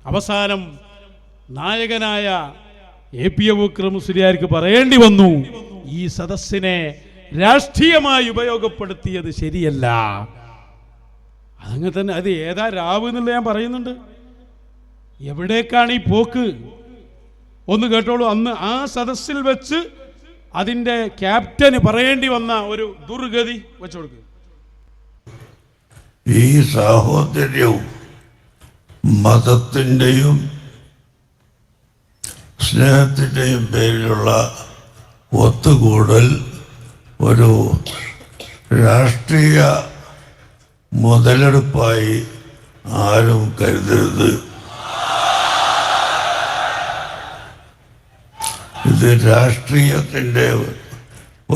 അവസാനം നായകനായ A P Abubakar മുസ്ലിയാർക്ക് പറയേണ്ടി വന്നു, ഈ സദസ്സിനെ രാഷ്ട്രീയമായി ഉപയോഗപ്പെടുത്തിയത് ശരിയല്ല. അതങ്ങനെ തന്നെ. അത് ഏതാ രാവ് എന്നുള്ള ഞാൻ പറയുന്നുണ്ട്. എവിടേക്കാണ് ഈ പോക്ക്? ഒന്ന് കേട്ടോളൂ. അന്ന് ആ സദസ്സിൽ വെച്ച് അതിൻ്റെ ക്യാപ്റ്റന് പറയേണ്ടി വന്ന ഒരു ദുർഗതി വെച്ചു കൊടുക്കുക. ഈ സാഹോദര്യവും മതത്തിൻ്റെയും സ്നേഹത്തിൻ്റെയും പേരിലുള്ള ഒത്തുകൂടൽ ഒരു രാഷ്ട്രീയ മുതലെടുപ്പായി ആരും കരുതരുത്. ഇത് രാഷ്ട്രീയത്തിൻ്റെ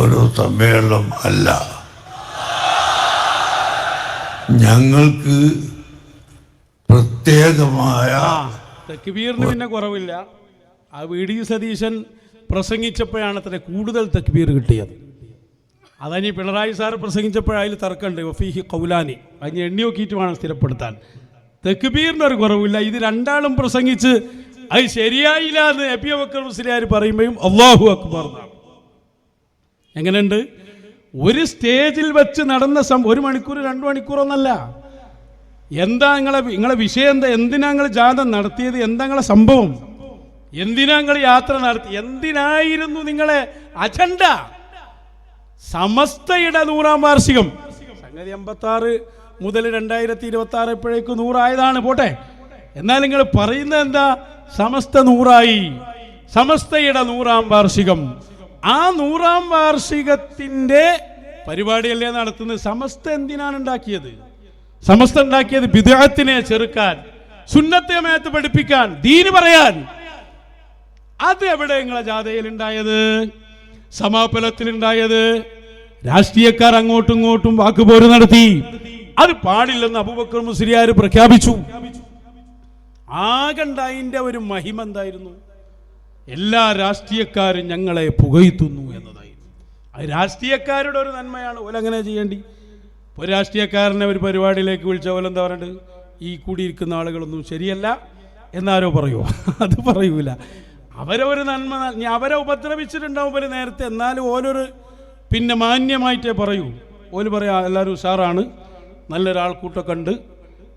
ഒരു സമ്മേളനം അല്ല. ഞങ്ങൾക്ക് പ്രത്യേകമായ തക്ബീറിന് പിന്നെ കുറവില്ല. ആ വി ഡി സതീശൻ പ്രസംഗിച്ചപ്പോഴാണ് അത്ര കൂടുതൽ തക്ബീർ കിട്ടിയത്. അതഞ്ഞ് പിണറായി സാർ പ്രസംഗിച്ചപ്പോഴതിൽ തർക്കമുണ്ട്. വഫീഹി കൗലാനി അതിന് എണ്ണി നോക്കിയിട്ട് വേണം സ്ഥിരപ്പെടുത്താൻ. തക്ബീറിനൊരു കുറവില്ല. ഇത് രണ്ടാളും പ്രസംഗിച്ച് അത് ശരിയായില്ല എന്ന് എ പി അബൂബക്കർ മുസ്ലിയാർ പറയുമ്പോഴും അല്ലാഹു അക്ബർ. എങ്ങനെയുണ്ട്? ഒരു വെച്ച് നടന്ന 1 മണിക്കൂർ 2 മണിക്കൂറൊന്നല്ല. എന്താ നിങ്ങളെ വിഷയം? എന്താ? എന്തിനാ നിങ്ങൾ ജാഥ നടത്തിയത്? എന്താ നിങ്ങളെ സംഭവം? എന്തിനാ നിങ്ങൾ യാത്ര നടത്തി? എന്തിനായിരുന്നു നിങ്ങളെ അജണ്ട? സമസ്തയുടെ 100-ാം വാർഷികം. സംഗതി 86 മുതൽ 2026 എപ്പോഴേക്കും 100 ആയതാണ്. പോട്ടെ. എന്നാൽ നിങ്ങൾ പറയുന്നത് എന്താ? സമസ്ത 100 സമസ്തയുടെ 100-ാം വാർഷികം. ആ 100-ാം വാർഷികത്തിന്റെ പരിപാടിയല്ലേ നടത്തുന്നത്? സമസ്ത എന്തിനാണ് ഉണ്ടാക്കിയത്? സമസ്ത ഉണ്ടാക്കിയത് ബിദ്അത്തിനെ ചെറുക്കാൻ, സുന്നത്തെ മേത്ത് പഠിപ്പിക്കാൻ, ദീന് പറയാൻ. അത് എവിടെ നിങ്ങളെ ജാഥയിൽ ഉണ്ടായത്? സമാപനത്തിലുണ്ടായത്? രാഷ്ട്രീയക്കാർ അങ്ങോട്ടും ഇങ്ങോട്ടും വാക്കുപോര് നടത്തി. അത് പാടില്ലെന്ന് അബൂബക്കർ മുസ്ലിയാർ പ്രഖ്യാപിച്ചു. ആകണ്ടായിന്റെ ഒരു മഹിമ എന്തായിരുന്നു? എല്ലാ രാഷ്ട്രീയക്കാരും ഞങ്ങളെ പുകഴ്ത്തുന്നു എന്നതായിരുന്നു. അത് രാഷ്ട്രീയക്കാരുടെ ഒരു നന്മയാണ്. ഓലങ്ങനെ ചെയ്യേണ്ടി. ഒരു രാഷ്ട്രീയക്കാരനെ ഒരു പരിപാടിയിലേക്ക് വിളിച്ച പോലെ എന്താ പറയുന്നത്? ഈ കൂടിയിരിക്കുന്ന ആളുകളൊന്നും ശരിയല്ല എന്നാരോ പറയുമോ? അത് പറയൂല. അവരൊരു നന്മ, അവരെ ഉപദ്രവിച്ചിട്ടുണ്ടാവും ഒരു നേരത്തെ. എന്നാലും ഓരോരു പിന്നെ മാന്യമായിട്ടേ പറയൂ. ഓല് പറയാ എല്ലാവരും ഉഷാറാണ്, നല്ലൊരാൾക്കൂട്ടൊക്കെ ഉണ്ട്,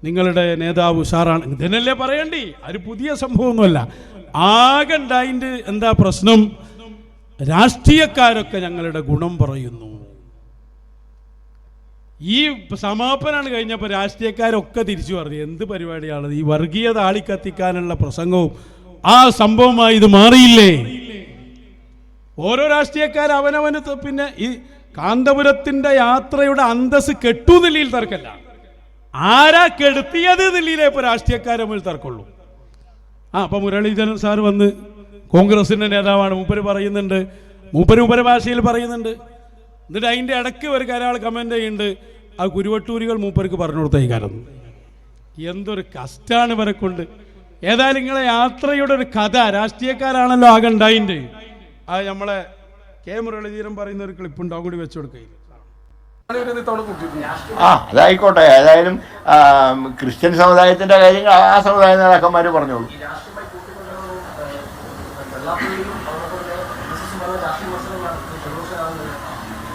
നിങ്ങളുടെ നേതാവ് ഉഷാറാണ്, ഇതിനല്ലേ പറയണ്ടി. അത് പുതിയ സംഭവമൊന്നുമല്ല. ആകണ്ടായിൻ്റെ എന്താ പ്രശ്നം? രാഷ്ട്രീയക്കാരൊക്കെ ഞങ്ങളുടെ ഗുണം പറയുന്നു. ഈ സമാപനാണ് കഴിഞ്ഞപ്പോൾ രാഷ്ട്രീയക്കാരൊക്കെ തിരിച്ചു പറഞ്ഞു, എന്ത് പരിപാടിയാണ് ഈ വർഗീയത ആളിക്കത്തിക്കാനുള്ള പ്രസംഗവും ആ സംഭവമായി ഇത് മാറിയില്ലേ? ഓരോ രാഷ്ട്രീയക്കാർ അവനവന് പിന്നെ ഈ കാന്തപുരത്തിന്റെ യാത്രയുടെ അന്തസ് കെട്ടു നിലയിൽ തർക്കല്ല, ആരാ കെടുത്തിയത് നിലയിലേ ഇപ്പൊ രാഷ്ട്രീയക്കാരെ മുന്നിൽ തർക്കമുള്ളൂ. അപ്പൊ മുരളീധരൻ സാർ വന്ന്, കോൺഗ്രസിന്റെ നേതാവാണ്, മൂപ്പര് പറയുന്നുണ്ട്, മൂപ്പര് ഭാഷയിൽ പറയുന്നുണ്ട്. എന്നിട്ട് അതിൻ്റെ ഇടയ്ക്ക് ഒരു ഒരാൾ കമന്റ് ചെയ്യുന്നുണ്ട്, ആ കുരുവട്ടൂരികൾ മൂപ്പർക്ക് പറഞ്ഞു കൊടുത്തേക്കാരെന്ന്. എന്തൊരു കഷ്ടാണ് ഇവരെ കൊണ്ട്. ഏതായാലും നിങ്ങളെ യാത്രയുടെ ഒരു കഥ രാഷ്ട്രീയക്കാരാണല്ലോ ആകണ്ടായിൻ്റെ. അത് നമ്മളെ കെ മുരളീധരൻ പറയുന്ന ഒരു ക്ലിപ്പ് ഉണ്ട്, കൂടി വെച്ചു കൊടുക്കുകയില്ല. അതായിക്കോട്ടെ. ഏതായാലും ക്രിസ്ത്യൻ സമുദായത്തിന്റെ കാര്യങ്ങൾ ആ സമുദായ നേതാക്കന്മാർ പറഞ്ഞോളൂ.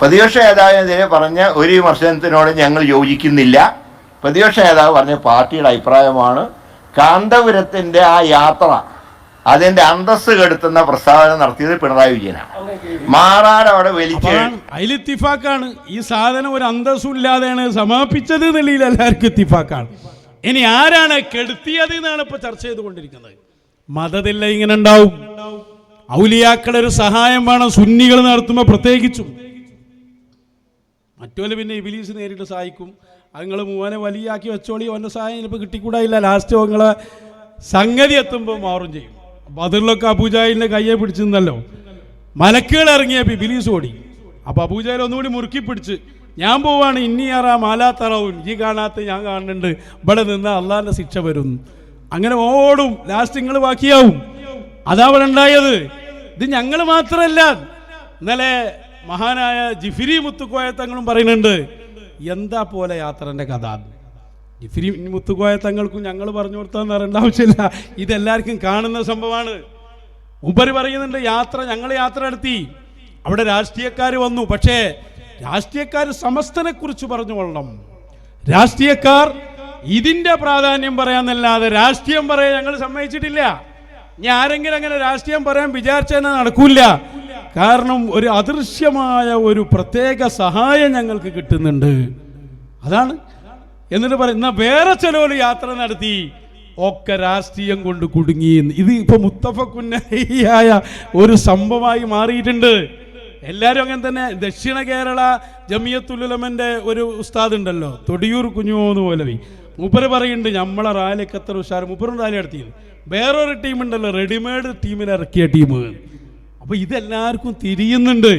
പ്രതിപക്ഷ നേതാവിനെതിരെ പറഞ്ഞ ഒരു വിമർശനത്തിനോട് ഞങ്ങൾ യോജിക്കുന്നില്ല. പ്രതിപക്ഷ നേതാവ് പറഞ്ഞ പാർട്ടിയുടെ അഭിപ്രായമാണ്. കാന്തപുരത്തിന്റെ ആ യാത്ര അതിന്റെ അന്തസ്സ് കെടുത്തുന്ന പ്രസ്താവന നടത്തിയത് പിണറായി വിജയനാണ്. മാറാൻ അവിടെ വലിച്ച് അതിലിത്തിഫാക്കാണ്. ഈ സാധനം ഒരു അന്തസ്സും ഇല്ലാതെയാണ് സമാപിച്ചത് നിലയിൽ എല്ലാവർക്കും ഇത്തിഫാക്കാണ്. ഇനി ആരാണ് കെടുത്തിയത് എന്നാണ് ഇപ്പൊ ചർച്ച ചെയ്തുകൊണ്ടിരിക്കുന്നത്. മതത്തില്ല ഇങ്ങനെ ഉണ്ടാവും. ഔലിയാക്കളുടെ ഒരു സഹായം വേണം സുന്നികൾ നടത്തുമ്പോൾ പ്രത്യേകിച്ചും. മറ്റോലെ പിന്നെ ഇബിലീസ് നേരിട്ട് സഹായിക്കും. നിങ്ങൾ മൂവനെ വലിയാക്കി വെച്ചോളി, അവൻ്റെ സഹായം ചിലപ്പോൾ കിട്ടിക്കൂടായില്ല. ലാസ്റ്റ് നിങ്ങളെ സംഗതി എത്തുമ്പോൾ മാറും ചെയ്യും. ബദറിലൊക്കെ അബൂജാഹിലിന്റെ കയ്യെ പിടിച്ചു നിന്നല്ലോ, മലക്കുകൾ ഇറങ്ങിയപ്പോൾ ഇബിലീസ് ഓടി. അപ്പോൾ അബൂജാഹിൽ ഒന്നുകൂടി മുറുക്കി പിടിച്ച്, ഞാൻ പോവാണ്, ഇന്നി ആറാ മാലാത്തറവും, ഈ കാണാത്ത ഞാൻ കാണുന്നുണ്ട്, ഇവിടെ നിന്ന് അള്ളാഹിന്റെ ശിക്ഷ വരും. അങ്ങനെ ഓടും. ലാസ്റ്റ് നിങ്ങൾ ബാക്കിയാവും. അതവിടെ ഉണ്ടായത്. ഇത് ഞങ്ങൾ മാത്രമല്ല, ഇന്നലെ മഹാനായ ജിഫിരി മുത്തുക്കോയ തങ്ങളും പറയുന്നുണ്ട്, എന്താ പോലെ യാത്രൻ്റെ കഥ. ജിഫ്രി മുത്തുക്കോയ തങ്ങൾക്കും ഞങ്ങൾ പറഞ്ഞു കൊടുത്താന്ന് പറയേണ്ട ആവശ്യമില്ല, ഇതെല്ലാവർക്കും കാണുന്ന സംഭവമാണ്. മൂപ്പര് പറയുന്നുണ്ട് ഞങ്ങൾ യാത്ര നടത്തി, അവിടെ രാഷ്ട്രീയക്കാർ വന്നു. പക്ഷേ രാഷ്ട്രീയക്കാർ സമസ്തനെ കുറിച്ച് പറഞ്ഞു കൊള്ളണം. രാഷ്ട്രീയക്കാർ ഇതിന്റെ പ്രാധാന്യം പറയാന്നല്ലാതെ രാഷ്ട്രീയം പറയാൻ ഞങ്ങൾ സമ്മതിച്ചിട്ടില്ല. ഇനി ആരെങ്കിലും അങ്ങനെ രാഷ്ട്രീയം പറയാൻ വിചാരിച്ചാൽ നടക്കൂല. കാരണം ഒരു അദൃശ്യമായ ഒരു പ്രത്യേക സഹായം ഞങ്ങൾക്ക് കിട്ടുന്നുണ്ട്, അതാണ്. എന്നിട്ട് പറയുന്ന വേറെ ചിലവർ യാത്ര നടത്തി ഒക്കെ രാഷ്ട്രീയം കൊണ്ട് കുടുങ്ങി. ഇത് ഇപ്പൊ മുത്തഫക്കുന്നായ ഒരു സംഭവമായി മാറിയിട്ടുണ്ട്. എല്ലാവരും അങ്ങനെ തന്നെ. ദക്ഷിണ കേരള ജമിയത്തുൽ ഉലമന്റെ ഒരു ഉസ്താദ് ഉണ്ടല്ലോ, തൊടിയൂർ കുഞ്ഞുമോന്ന് മൗലവി, മൂപ്പര് പറയുന്നുണ്ട് നമ്മളെ റാലിയൊക്കെ എത്ര ഉഷാർ. മൂപ്പറും റാലി നടത്തിയിരുന്നു. വേറൊരു ടീമുണ്ടല്ലോ, റെഡിമെയ്ഡ് ടീമിനെ ഇറക്കിയ ടീം. അപ്പൊ ഇതെല്ലാവർക്കും തിരിയുന്നുണ്ട്.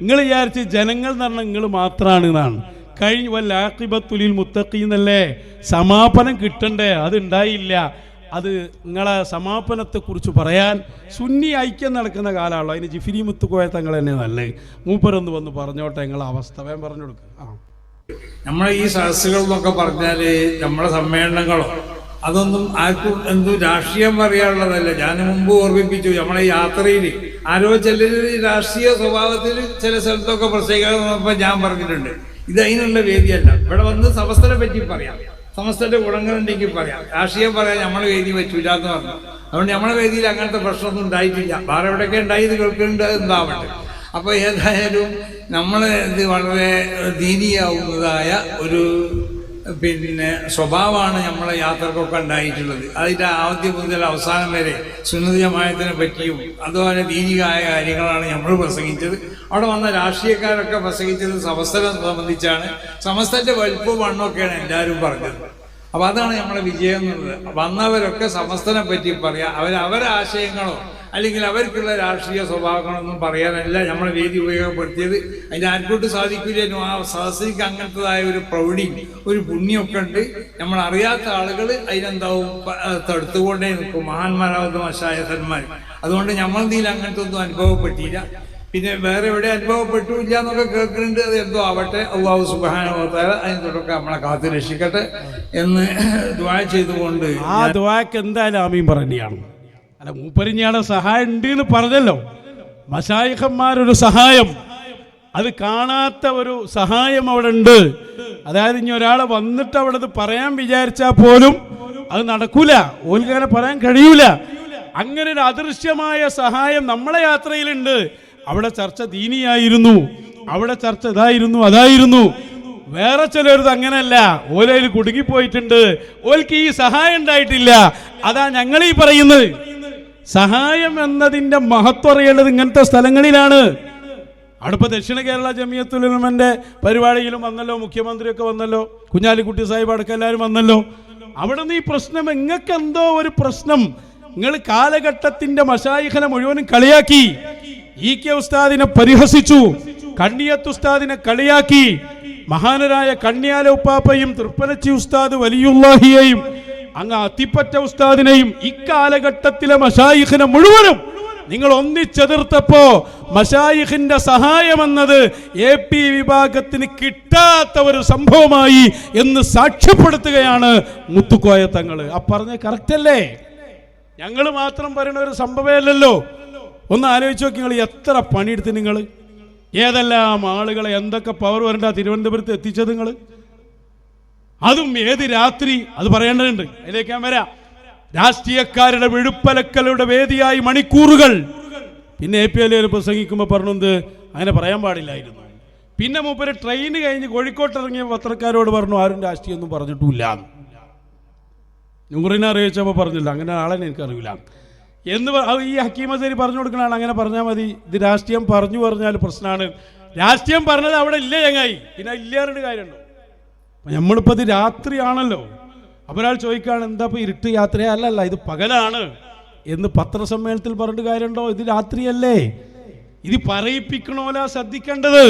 നിങ്ങൾ വിചാരിച്ച് ജനങ്ങൾ എന്ന് പറഞ്ഞാൽ നിങ്ങൾ മാത്രമാണ് എന്നാണ്. കഴിഞ്ഞ വല്ലാഖിബത്തുലിൽ മുത്തഖീന്നല്ലേ, സമാപനം കിട്ടണ്ടേ, അത് ഉണ്ടായില്ല. അത് നിങ്ങളെ സമാപനത്തെക്കുറിച്ച് പറയാൻ സുന്നി ഐക്യം നടക്കുന്ന കാലമാണല്ലോ. അതിന് ജിഫ്രി മുത്തുക്കോയ തങ്ങൾ തന്നെ നല്ലത്. മൂപ്പരൊന്ന് വന്ന് പറഞ്ഞോട്ടെ നിങ്ങളെ അവസ്ഥ വേഗം പറഞ്ഞു കൊടുക്കുക. നമ്മളെ ഈ സദസ്സുകൾ എന്നൊക്കെ പറഞ്ഞാൽ നമ്മളെ സമ്മേളനങ്ങളോ അതൊന്നും ആർക്കും എന്തും രാഷ്ട്രീയം പറയാനുള്ളതല്ല. ഞാൻ മുമ്പ് ഓർമ്മിപ്പിച്ചു, നമ്മളെ യാത്രയിൽ ആരോ ചിലർ രാഷ്ട്രീയ സ്വഭാവത്തിൽ ചില സ്ഥലത്തൊക്കെ പ്രത്യേകത ഞാൻ പറഞ്ഞിട്ടുണ്ട്. ഇത് അതിനുള്ള വേദിയല്ല. ഇവിടെ വന്ന് സമസ്തനെ പറ്റി പറയാം, സമസ്തന്റെ ഗുണങ്ങളുണ്ടെങ്കിൽ പറയാം, രാഷ്ട്രീയം പറയാൻ നമ്മളെ വേദി പറ്റൂല എന്ന് പറഞ്ഞു. അതുകൊണ്ട് നമ്മളെ വേദിയിൽ അങ്ങനത്തെ പ്രശ്നമൊന്നും ഉണ്ടായിട്ടില്ല. വേറെ എവിടെയൊക്കെ ഉണ്ടായത് കേൾക്കുന്നുണ്ട്, എന്താവട്ടെ. അപ്പോൾ ഏതായാലും നമ്മൾ ഇത് വളരെ ദീനിയാവുന്നതായ ഒരു സ്വഭാവമാണ് നമ്മളെ യാത്രക്കൊക്കെ ഉണ്ടായിട്ടുള്ളത്. അതിൻ്റെ ആദ്യം മുതൽ അവസാനം വരെ സുന്നത്ത് ജമാഅത്തിനെ പറ്റിയും അതുപോലെ ദീനികായ കാര്യങ്ങളാണ് നമ്മൾ പ്രസംഗിച്ചത്. അവിടെ വന്ന രാഷ്ട്രീയക്കാരൊക്കെ പ്രസംഗിച്ചത് സമസ്തനെ സംബന്ധിച്ചാണ്. സമസ്തന്റെ വലുപ്പവും മണ്ണൊക്കെയാണ് എല്ലാവരും പറഞ്ഞത്. അപ്പൊ അതാണ് നമ്മളെ വിജയം എന്നുള്ളത്. വന്നവരൊക്കെ സമസ്തനെ പറ്റി പറയാം. അവരെ ആശയങ്ങളോ അല്ലെങ്കിൽ അവർക്കുള്ള രാഷ്ട്രീയ സ്വഭാവങ്ങളൊന്നും പറയാനല്ല നമ്മളെ വേദി ഉപയോഗപ്പെടുത്തിയത്. അതിന് ആർക്കോട്ട് സാധിക്കില്ല. ആ സദസ്സിക്ക് അങ്ങനത്തതായ ഒരു പ്രൗഢിയും ഒരു പുണ്യമൊക്കെ ഉണ്ട്. നമ്മൾ അറിയാത്ത ആളുകൾ അതിനെന്താവും തടുത്തുകൊണ്ടേ നിൽക്കും, മഹാന്മാരാവുന്ന മശായഖന്മാർ. അതുകൊണ്ട് നമ്മളതിൽ അങ്ങനത്തെ ഒന്നും അനുഭവപ്പെട്ടില്ല. പിന്നെ വേറെ എവിടെ അനുഭവപ്പെട്ടില്ല എന്നൊക്കെ കേൾക്കുന്നുണ്ട്. അത് എന്തോ ആവട്ടെ, അല്ലാഹു സുബ്ഹാനഹു വ തആല അതിന് തൊട്ടൊക്കെ നമ്മളെ കാത്തു രക്ഷിക്കട്ടെ എന്ന് ദുആ ചെയ്തുകൊണ്ട് ആ ദുആക്ക് എന്തായാലും ആമീൻ പറയേണ്ടിയാണ്. അല്ല, മൂപ്പരിഞ്ഞയാളെ സഹായം ഉണ്ട് എന്ന് പറഞ്ഞല്ലോ. മശായിഖന്മാരൊരു സഹായം, അത് കാണാത്ത ഒരു സഹായം അവിടെ ഉണ്ട്. അതായത് ഇനി ഒരാളെ വന്നിട്ട് അവിടെ അത് പറയാൻ വിചാരിച്ചാൽ പോലും അത് നടക്കൂല, ഓൽക്ക് അങ്ങനെ പറയാൻ കഴിയൂല. അങ്ങനെ ഒരു അദൃശ്യമായ സഹായം നമ്മളെ യാത്രയിലുണ്ട്. അവിടെ ചർച്ച ദീനിയായിരുന്നു, അവിടെ ചർച്ച ഇതായിരുന്നു അതായിരുന്നു. വേറെ ചിലരുത് അങ്ങനല്ല, ഓലയിൽ കുടുങ്ങിപ്പോയിട്ടുണ്ട്, ഓൽക്ക് ഈ സഹായം ഉണ്ടായിട്ടില്ല. അതാ ഞങ്ങൾ ഈ പറയുന്നത്. സഹായം എന്നതിൻ്റെ മഹത്വം അറിയേണ്ടത് ഇങ്ങനത്തെ സ്ഥലങ്ങളിലാണ്. അടുത്ത ദക്ഷിണ കേരള ജമിയത്തുൽ ഉലമന്റെ പരിപാടിയിലും വന്നല്ലോ, മുഖ്യമന്ത്രിയൊക്കെ വന്നല്ലോ, കുഞ്ഞാലിക്കുട്ടി സാഹിബ് അടക്കം എല്ലാവരും വന്നല്ലോ. അവിടെ നിന്ന് ഈ പ്രശ്നം, നിങ്ങൾക്ക് എന്തോ ഒരു പ്രശ്നം, നിങ്ങൾ കാലഘട്ടത്തിന്റെ മശായിഖനെ മുഴുവനും കളിയാക്കി. ഇ.കെ. ഉസ്താദിനെ പരിഹസിച്ചു, കണ്ണിയത്ത് ഉസ്താദിനെ കളിയാക്കി, മഹാനരായ കണ്ണിയാല ഉപ്പാപ്പയും തൃപ്പനച്ചി ഉസ്താദ് വലിയുല്ലാഹിയെയും അങ്ങ് അത്തിപ്പറ്റ ഉസ്താദിനെയും ഇക്കാലഘട്ടത്തിലെ മശായിഖിനെ മുഴുവനും നിങ്ങൾ ഒന്നിച്ചെതിർത്തപ്പോ മശായിഖിന്റെ സഹായം എന്നത് AP വിഭാഗത്തിന് കിട്ടാത്ത ഒരു സംഭവമായി എന്ന് സാക്ഷ്യപ്പെടുത്തുകയാണ് മുത്തുക്കോയ തങ്ങള്. ആ പറഞ്ഞ കറക്റ്റ് അല്ലേ? ഞങ്ങൾ മാത്രം പറയുന്ന ഒരു സംഭവമല്ലല്ലോ. ഒന്ന് ആലോചിച്ച് നോക്കി, നിങ്ങൾ എത്ര പണിയെടുത്ത്, നിങ്ങൾ ഏതെല്ലാം ആളുകളെ എന്തൊക്കെ പവർ വരണ്ട തിരുവനന്തപുരത്ത് എത്തിച്ചത് നിങ്ങൾ, അതും ഏത് രാത്രി, അത് പറയേണ്ടതുണ്ട്. അതിലേക്ക് ഞാൻ വരാം. രാഷ്ട്രീയക്കാരുടെ വെഴുപ്പലക്കലുടെ വേദിയായി മണിക്കൂറുകൾ. പിന്നെ APL പ്രസംഗിക്കുമ്പോൾ പറഞ്ഞത് അങ്ങനെ പറയാൻ പാടില്ലായിരുന്നു. പിന്നെ മൂപ്പര് ട്രെയിൻ കഴിഞ്ഞ് കോഴിക്കോട്ട് ഇറങ്ങിയ പത്രക്കാരോട് പറഞ്ഞു ആരും രാഷ്ട്രീയമൊന്നും പറഞ്ഞിട്ടില്ല. നൂറിനെ അറിയിച്ചപ്പോൾ പറഞ്ഞില്ല, അങ്ങനെ ആളെന്നെ എനിക്കറിയില്ല എന്ന് ഈ ഹക്കീമസേരി പറഞ്ഞു കൊടുക്കണാണ്. അങ്ങനെ പറഞ്ഞാൽ മതി, ഇത് രാഷ്ട്രീയം പറഞ്ഞാൽ പ്രശ്നമാണ്. രാഷ്ട്രീയം പറഞ്ഞത് അവിടെ ഇല്ല ചങ്ങായി, പിന്നെ ഇല്ലാറുണ്ട് കാര്യമുണ്ടോ? അപ്പം നമ്മളിപ്പോൾ ഇത് രാത്രിയാണല്ലോ. അപ്പോൾ ഒരാൾ ചോദിക്കുകയാണ് എന്താ ഇപ്പോൾ ഇരുട്ട് യാത്രയാ? അല്ലല്ല, ഇത് പകലാണ് എന്ന് പത്രസമ്മേളനത്തിൽ പറഞ്ഞിട്ട് കാര്യമുണ്ടോ? ഇത് രാത്രിയല്ലേ. ഇത് പറയിപ്പിക്കണോല ശ്രദ്ധിക്കേണ്ടത്,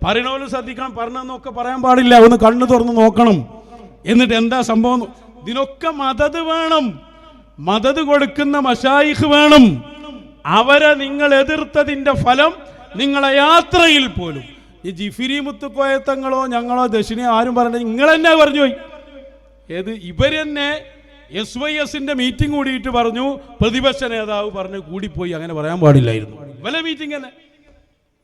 പറയണോലും ശ്രദ്ധിക്കണം, പറഞ്ഞെന്നൊക്കെ പറയാൻ പാടില്ല. ഒന്ന് കണ്ണു തുറന്ന് നോക്കണം. എന്നിട്ട് എന്താ സംഭവം, ഇതിനൊക്കെ മദത് വേണം, മദത് കൊടുക്കുന്ന മശായിഖ് വേണം. അവരെ നിങ്ങൾ എതിർത്തതിൻ്റെ ഫലം നിങ്ങളെ യാത്രയിൽ പോലും ഈ ജിഫിരി മുത്തുക്കോയ തങ്ങളോ ഞങ്ങളോ ദക്ഷിണ ആരും പറഞ്ഞത് നിങ്ങൾ തന്നെ പറഞ്ഞു പോയി. ഏത് ഇവർ തന്നെ SYSന്റെ മീറ്റിംഗ് കൂടിയിട്ട് പറഞ്ഞു, പ്രതിപക്ഷ നേതാവ് പറഞ്ഞു കൂടിപ്പോയി, അങ്ങനെ പറയാൻ പാടില്ലായിരുന്നു. വല്ല മീറ്റിംഗ് തന്നെ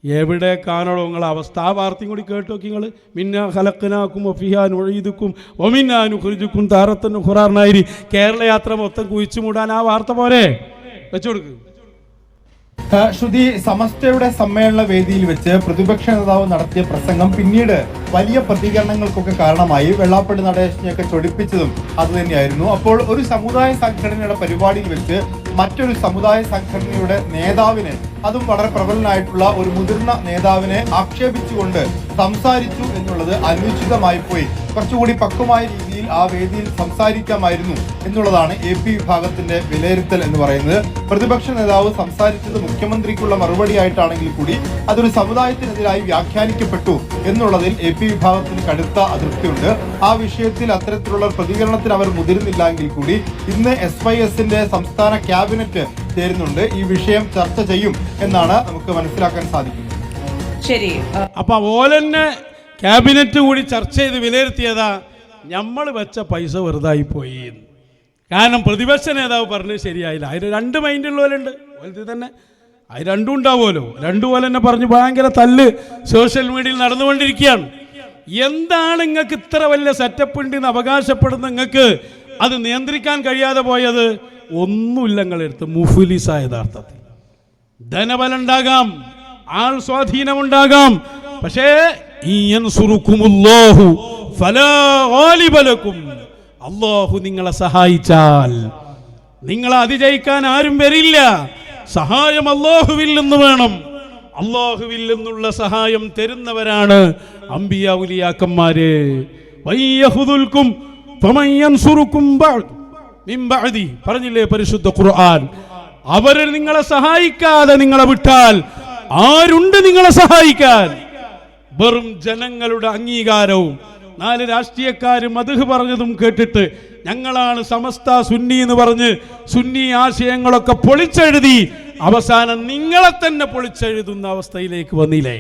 എവിടേക്കാണോ നിങ്ങളെ അവസ്ഥ? ആ വാർത്തയും കൂടി കേട്ടു നോക്കി നിങ്ങൾ. മിന്നാ ഖലഖനാകും വഫിഹാ നുഈദുക്കും വമിന്നാ നുഖ്രിജുക്കും താറത്തൻ ഉഖ്റാനായി കേരള യാത്ര മൊത്തം കുഴിച്ചു മൂടാൻ ആ വാർത്ത പോരെ വെച്ചു കൊടുക്കുക. ശ്രുതി, സമസ്തയുടെ സമ്മേളന വേദിയിൽ വെച്ച് പ്രതിപക്ഷ നേതാവ് നടത്തിയ പ്രസംഗം പിന്നീട് വലിയ പ്രതികരണങ്ങൾക്കൊക്കെ കാരണമായി. വെള്ളാപ്പള്ളി നടേശനെയൊക്കെ ചൊടിപ്പിച്ചതും അതുതന്നെയായിരുന്നു. അപ്പോൾ ഒരു സമുദായ സംഘടനയുടെ പരിപാടിയിൽ വെച്ച് മറ്റൊരു സമുദായ സംഘടനയുടെ നേതാവിനെ, അതും വളരെ പ്രബലനായിട്ടുള്ള ഒരു മുതിർന്ന നേതാവിനെ ആക്ഷേപിച്ചുകൊണ്ട് സംസാരിച്ചു എന്നുള്ളത് അനുചിതമായി പോയി. കുറച്ചുകൂടി പക്വമായ രീതിയിൽ ആ വേദിയിൽ സംസാരിക്കാമായിരുന്നു എന്നുള്ളതാണ് AP വിഭാഗത്തിന്റെ വിലയിരുത്തൽ എന്ന് പറയുന്നത്. പ്രതിപക്ഷ നേതാവ് സംസാരിച്ചത് മുഖ്യമന്ത്രിക്കുള്ള മറുപടിയായിട്ടാണെങ്കിൽ കൂടി അതൊരു സമുദായത്തിനെതിരായി വ്യാഖ്യാനിക്കപ്പെട്ടു എന്നുള്ളതിൽ AP വിഭാഗത്തിന് കടുത്ത അതൃപ്തിയുണ്ട്. ആ വിഷയത്തിൽ അത്തരത്തിലുള്ള പ്രതികരണത്തിന് അവർ മുതിരുന്നില്ല എങ്കിൽ കൂടി ഇന്ന് SYSന്റെ സംസ്ഥാന ക്യാബിനറ്റ് ചേരുന്നുണ്ട്. ഈ വിഷയം ചർച്ച ചെയ്യും എന്നാണ് നമുക്ക് മനസ്സിലാക്കാൻ സാധിക്കുന്നത്. ശരി, അപ്പൊ ഓലെന്നെ ക്യാബിനറ്റ് കൂടി ചർച്ച ചെയ്ത് വിലയിരുത്തിയതാ നമ്മൾ വെച്ച പൈസ വെറുതായി പോയി. കാരണം പ്രതിപക്ഷ നേതാവ് പറഞ്ഞത് ശരിയായില്ല. അതിന് രണ്ട് മൈൻഡുള്ള പോലുണ്ട്, ഓലത് തന്നെ അത് രണ്ടും ഉണ്ടാവുമല്ലോ. രണ്ടു പോലെ തന്നെ പറഞ്ഞ് ഭയങ്കര തല്ല് സോഷ്യൽ മീഡിയയിൽ നടന്നുകൊണ്ടിരിക്കുകയാണ്. എന്താണ് നിങ്ങൾക്ക് ഇത്ര വലിയ സെറ്റപ്പ് ഉണ്ടെന്ന് അവകാശപ്പെടുന്ന നിങ്ങൾക്ക് അത് നിയന്ത്രിക്കാൻ കഴിയാതെ പോയത്? ഒന്നുമില്ല നിങ്ങളെടുത്ത് മുഫ്ലിസായ യഥാർത്ഥത്തിൽ ധനബലം ഉണ്ടാകാം, ആൾ സ്വാധീനമുണ്ടാകാം, പക്ഷേ അല്ലാഹു നിങ്ങളെ സഹായിച്ചാൽ നിങ്ങളെ അതിജയിക്കാൻ ആരും വരില്ല. സഹായം അല്ലാഹുവിൽ നിന്ന് വേണം. അല്ലാഹുവിൽ നിന്നുള്ള സഹായം തരുന്നവരാണ് അംബിയ ഉലിയാക്കന്മാര്. വയ്യഹുദുൽക്കും ഫമയൻസുറുക്കും മിൻ ബഅദി പറഞ്ഞില്ലേ പരിശുദ്ധ ഖുർആൻ. അവർ നിങ്ങളെ സഹായിക്കാതെ നിങ്ങളെ വിട്ടാൽ ആരുണ്ട് നിങ്ങളെ സഹായിക്കാൻ? വെറും ജനങ്ങളുടെ അംഗീകാരവും 4 രാഷ്ട്രീയക്കാർ മദ്ഹ് പറഞ്ഞതും കേട്ടിട്ട് ഞങ്ങളാണ് സമസ്ത സുന്നി എന്ന് പറഞ്ഞ് സുന്നി ആശയങ്ങളൊക്കെ പൊളിച്ചെഴുതി അവസാനം നിങ്ങളെ തന്നെ പൊളിച്ചെഴുതുന്ന അവസ്ഥയിലേക്ക് വന്നില്ലേ?